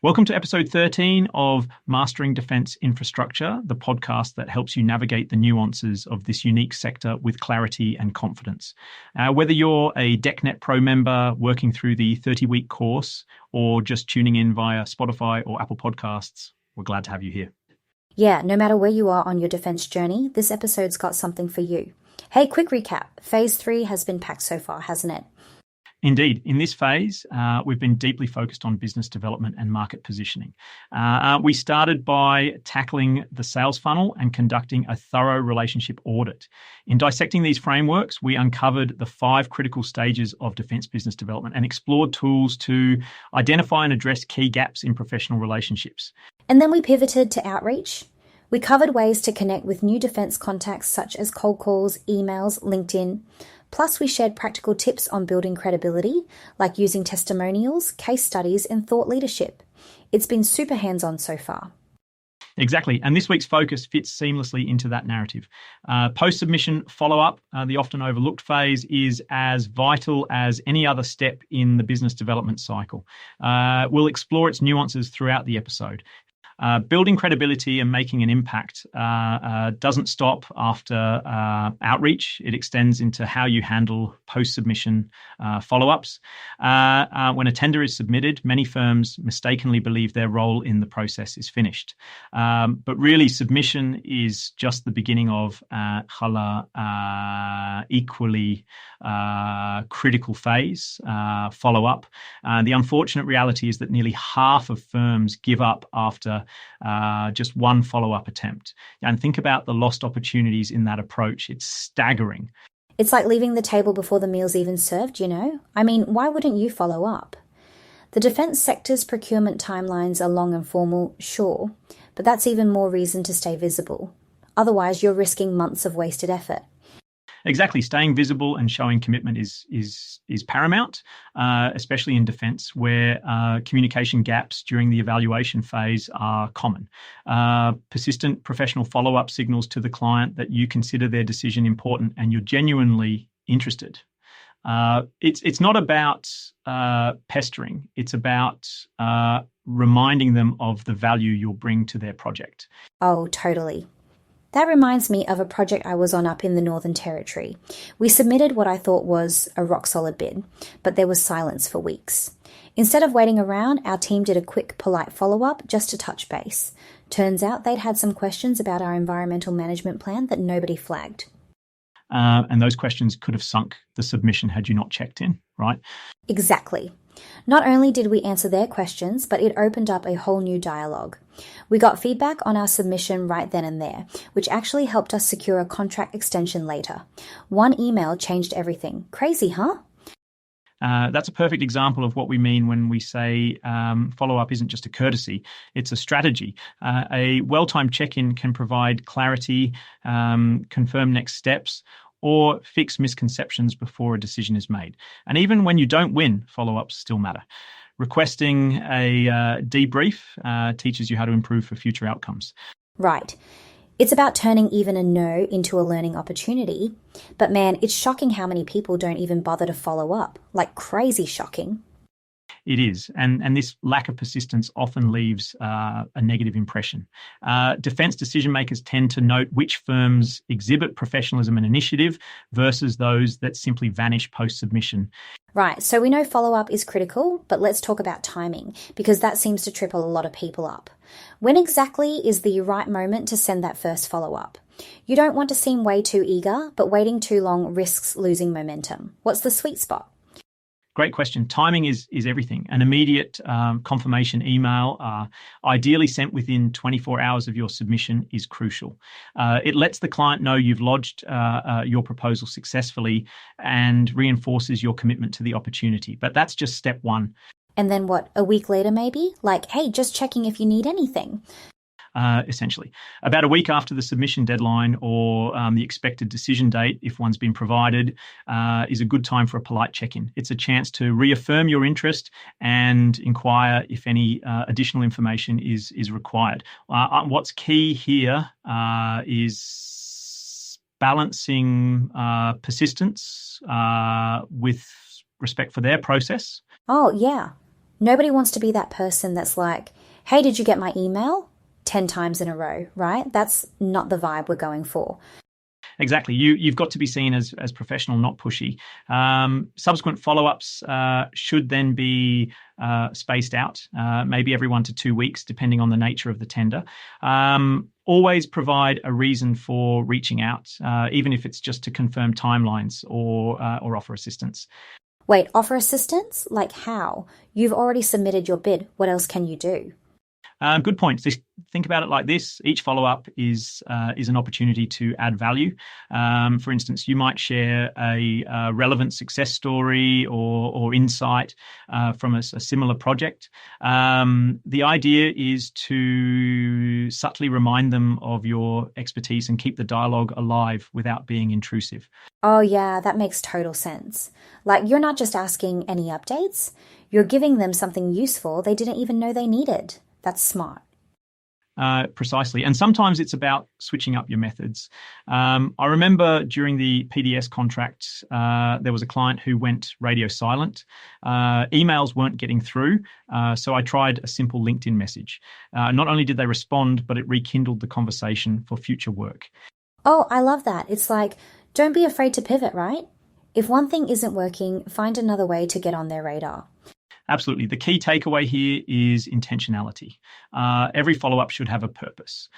Welcome to episode 13 of Mastering Defence Infrastructure, the podcast that helps you navigate the nuances of this unique sector with clarity and confidence. Whether you're a DECnet Pro member working through the 30-week course or just tuning in via Spotify or Apple Podcasts, we're glad to have you here. Yeah, no matter where you are on your defence journey, this episode's got something for you. Hey, quick recap. Phase 3 has been packed so far, hasn't it? Indeed. In this phase, we've been deeply focused on business development and market positioning. We started by tackling the sales funnel and conducting a thorough relationship audit. In dissecting these frameworks, we uncovered the 5 critical stages of defence business development and explored tools to identify and address key gaps in professional relationships. And then we pivoted to outreach. We covered ways to connect with new defence contacts such as cold calls, emails, LinkedIn. Plus, we shared practical tips on building credibility, like using testimonials, case studies, and thought leadership. It's been super hands-on so far. Exactly. And this week's focus fits seamlessly into that narrative. Post-submission follow-up, the often overlooked phase, is as vital as any other step in the business development cycle. We'll explore its nuances throughout the episode. Building credibility and making an impact doesn't stop after outreach. It extends into how you handle post-submission follow-ups. When a tender is submitted, many firms mistakenly believe their role in the process is finished. But really, submission is just the beginning of equally critical phase, follow-up. The unfortunate reality is that nearly half of firms give up after just one follow-up attempt. And think about the lost opportunities in that approach. It's staggering. It's like leaving the table before the meal's even served, you know? I mean, why wouldn't you follow up? The defence sector's procurement timelines are long and formal, sure, but that's even more reason to stay visible. Otherwise, you're risking months of wasted effort. Exactly. Staying visible and showing commitment is paramount, especially in defence, where communication gaps during the evaluation phase are common. Persistent professional follow-up signals to the client that you consider their decision important and you're genuinely interested. It's not about pestering. It's about reminding them of the value you'll bring to their project. Oh, totally. That reminds me of a project I was on up in the Northern Territory. We submitted what I thought was a rock-solid bid, but there was silence for weeks. Instead of waiting around, our team did a quick, polite follow-up just to touch base. Turns out they'd had some questions about our environmental management plan that nobody flagged. And those questions could have sunk the submission had you not checked in, right? Exactly. Not only did we answer their questions, but it opened up a whole new dialogue. We got feedback on our submission right then and there, which actually helped us secure a contract extension later. One email changed everything. Crazy, huh? That's a perfect example of what we mean when we say follow-up isn't just a courtesy, it's a strategy. A well-timed check-in can provide clarity, confirm next steps, or fix misconceptions before a decision is made. And even when you don't win, follow-ups still matter. Requesting a debrief teaches you how to improve for future outcomes. Right. It's about turning even a no into a learning opportunity. But man, it's shocking how many people don't even bother to follow up. Like crazy shocking. It is, and this lack of persistence often leaves a negative impression. Defence decision makers tend to note which firms exhibit professionalism and initiative versus those that simply vanish post-submission. Right, so we know follow-up is critical, but let's talk about timing, because that seems to trip a lot of people up. When exactly is the right moment to send that first follow-up? You don't want to seem way too eager, but waiting too long risks losing momentum. What's the sweet spot? Great question. Timing is everything. An immediate confirmation email, ideally sent within 24 hours of your submission, is crucial. It lets the client know you've lodged your proposal successfully and reinforces your commitment to the opportunity. But that's just step one. And then what, a week later maybe? Like, hey, just checking if you need anything. Essentially. About a week after the submission deadline or the expected decision date, if one's been provided, is a good time for a polite check-in. It's a chance to reaffirm your interest and inquire if any additional information is required. What's key here is balancing persistence with respect for their process. Oh, yeah. Nobody wants to be that person that's like, hey, did you get my email? 10 times in a row, right? That's not the vibe we're going for. Exactly. You've got to be seen as professional, not pushy. Subsequent follow-ups should then be spaced out, maybe every 1 to 2 weeks, depending on the nature of the tender. Always provide a reason for reaching out, even if it's just to confirm timelines or offer assistance. Wait, offer assistance? Like how? You've already submitted your bid. What else can you do? Good point. Just think about it like this. Each follow-up is an opportunity to add value. For instance, you might share a relevant success story or insight from a similar project. The idea is to subtly remind them of your expertise and keep the dialogue alive without being intrusive. Oh yeah, that makes total sense. Like you're not just asking any updates, you're giving them something useful they didn't even know they needed. That's smart. Precisely. And sometimes it's about switching up your methods. I remember during the PDS contract, there was a client who went radio silent. Emails weren't getting through, so I tried a simple LinkedIn message. Not only did they respond, but it rekindled the conversation for future work. Oh, I love that. It's like, don't be afraid to pivot, right? If one thing isn't working, find another way to get on their radar. Absolutely. The key takeaway here is intentionality. Every follow-up should have a purpose,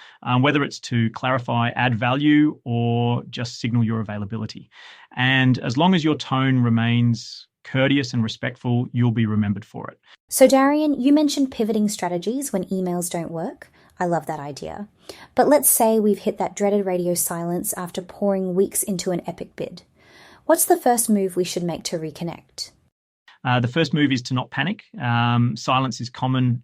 whether it's to clarify, add value, or just signal your availability. And as long as your tone remains courteous and respectful, you'll be remembered for it. So, Darian, you mentioned pivoting strategies when emails don't work. I love that idea. But let's say we've hit that dreaded radio silence after pouring weeks into an epic bid. What's the first move we should make to reconnect? The first move is to not panic. Silence is common,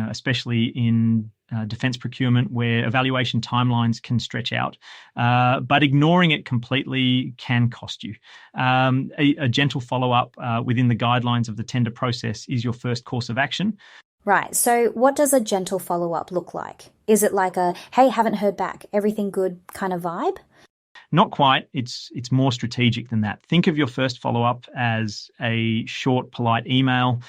especially in defence procurement where evaluation timelines can stretch out. But ignoring it completely can cost you. A gentle follow-up within the guidelines of the tender process is your first course of action. Right, so what does a gentle follow-up look like? Is it like a, hey, haven't heard back, everything good kind of vibe? Not quite. It's more strategic than that. Think of your first follow-up as a short, polite email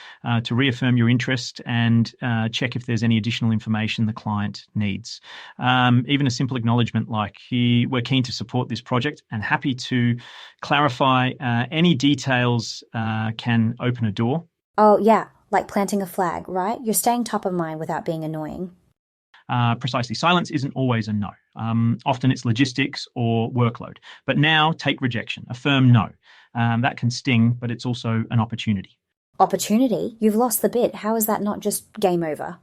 to reaffirm your interest and check if there's any additional information the client needs. Even a simple acknowledgement like, we're keen to support this project and happy to clarify any details can open a door. Oh, yeah, like planting a flag, right? You're staying top of mind without being annoying. Precisely. Silence isn't always a no. Often it's logistics or workload. But now take rejection, a firm no. That can sting, but it's also an opportunity. Opportunity? You've lost the bid. How is that not just game over?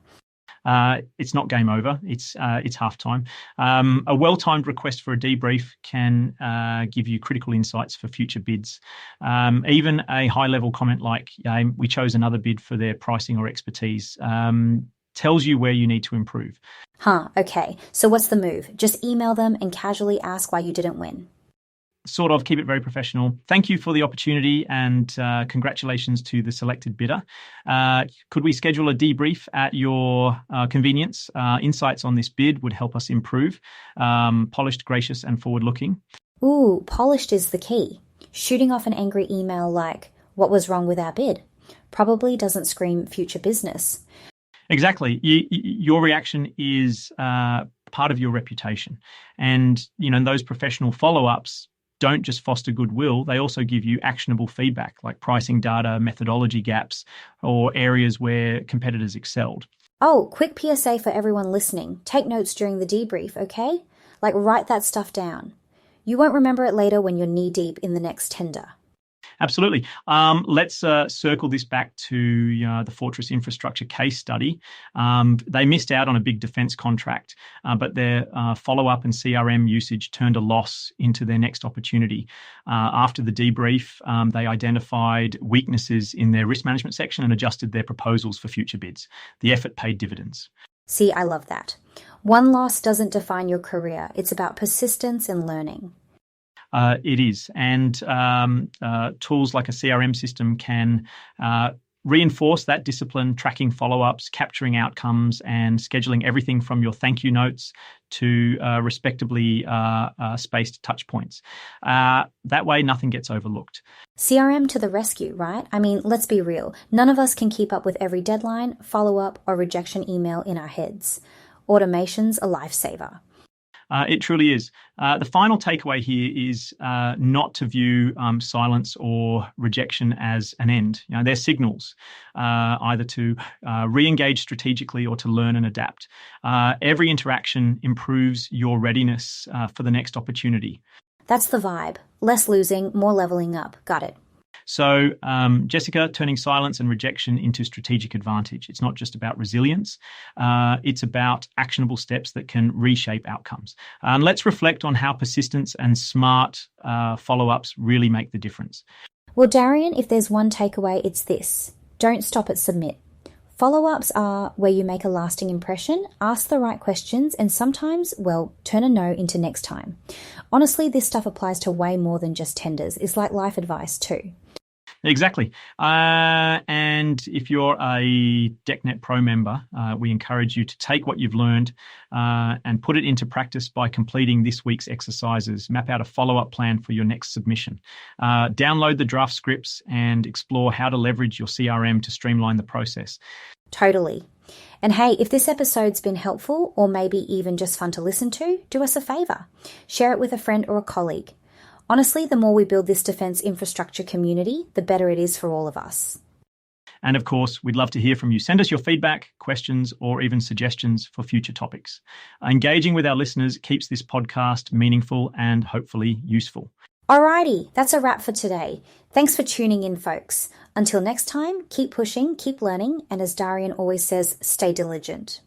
It's not game over. It's halftime. A well-timed request for a debrief can give you critical insights for future bids. Even a high-level comment like, we chose another bid for their pricing or expertise, tells you where you need to improve. Okay. So what's the move? Just email them and casually ask why you didn't win. Sort of, keep it very professional. Thank you for the opportunity and congratulations to the selected bidder. Could we schedule a debrief at your convenience? Insights on this bid would help us improve. Polished, gracious and forward-looking. Ooh, polished is the key. Shooting off an angry email like, what was wrong with our bid? Probably doesn't scream future business. Exactly. Your reaction is part of your reputation. And, those professional follow-ups don't just foster goodwill, they also give you actionable feedback like pricing data, methodology gaps, or areas where competitors excelled. Oh, quick PSA for everyone listening. Take notes during the debrief, okay? Like write that stuff down. You won't remember it later when you're knee-deep in the next tender. Absolutely. Let's circle this back to the Fortress Infrastructure case study. They missed out on a big defence contract, but their follow-up and CRM usage turned a loss into their next opportunity. After the debrief, they identified weaknesses in their risk management section and adjusted their proposals for future bids. The effort paid dividends. See, I love that. One loss doesn't define your career. It's about persistence and learning. It is. And tools like a CRM system can reinforce that discipline, tracking follow-ups, capturing outcomes, and scheduling everything from your thank you notes to respectably spaced touch points. That way, nothing gets overlooked. CRM to the rescue, right? I mean, let's be real. None of us can keep up with every deadline, follow-up, or rejection email in our heads. Automation's a lifesaver. It truly is. The final takeaway here is not to view silence or rejection as an end. They're signals, either to re-engage strategically or to learn and adapt. Every interaction improves your readiness for the next opportunity. That's the vibe. Less losing, more leveling up. Got it. So, Jessica, turning silence and rejection into strategic advantage. It's not just about resilience. It's about actionable steps that can reshape outcomes. And let's reflect on how persistence and smart follow-ups really make the difference. Well, Darian, if there's one takeaway, it's this. Don't stop at submit. Follow-ups are where you make a lasting impression, ask the right questions, and sometimes, well, turn a no into next time. Honestly, this stuff applies to way more than just tenders. It's like life advice too. Exactly. And if you're a DeckNet Pro member, we encourage you to take what you've learned and put it into practice by completing this week's exercises. Map out a follow-up plan for your next submission. Download the draft scripts and explore how to leverage your CRM to streamline the process. Totally. And hey, if this episode's been helpful or maybe even just fun to listen to, do us a favor. Share it with a friend or a colleague. Honestly, the more we build this defense infrastructure community, the better it is for all of us. And of course, we'd love to hear from you. Send us your feedback, questions, or even suggestions for future topics. Engaging with our listeners keeps this podcast meaningful and hopefully useful. Alrighty, that's a wrap for today. Thanks for tuning in, folks. Until next time, keep pushing, keep learning, and as Darian always says, stay diligent.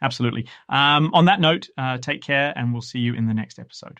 Absolutely. On that note, take care, and we'll see you in the next episode.